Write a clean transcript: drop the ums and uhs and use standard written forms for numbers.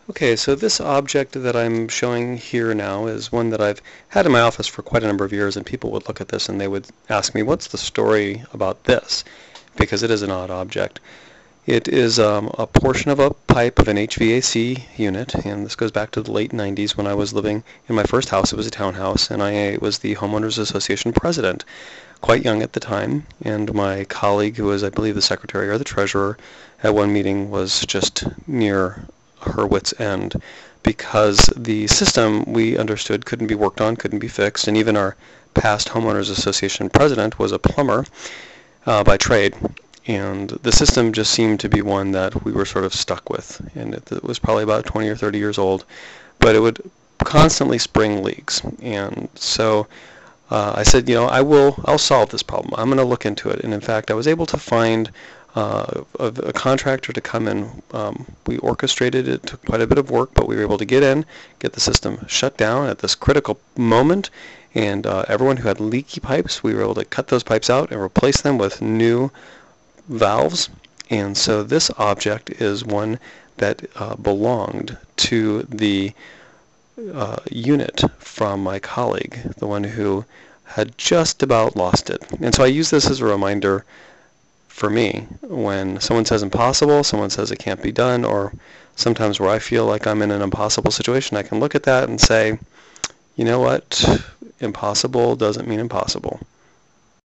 Okay, so this object that I'm showing here now is one that I've had in my office for quite a number of years, and people would look at this and they would ask me, what's the story about this? Because it is an odd object. It is a portion of a pipe of an HVAC unit, and this goes back to the late 90s when I was living in my first house. It was a townhouse, and I was the Homeowners Association president, quite young at the time, and my colleague, who was, I believe, the secretary or the treasurer, at one meeting was just near her wit's end because the system we understood couldn't be worked on, couldn't be fixed, and even our past Homeowners Association president was a plumber by trade. And the system just seemed to be one that we were sort of stuck with. And it was probably about 20 or 30 years old, but it would constantly spring leaks. And so I said, I'll solve this problem. I'm going to look into it. And in fact, I was able to find a contractor to come in. We orchestrated it. It took quite a bit of work, but we were able to get in, get the system shut down at this critical moment. And everyone who had leaky pipes, we were able to cut those pipes out and replace them with new valves. And so this object is one that belonged to the unit from my colleague, the one who had just about lost it. And so I use this as a reminder for me when someone says impossible, someone says it can't be done, or sometimes where I feel like I'm in an impossible situation, I can look at that and say, you know what, impossible doesn't mean impossible.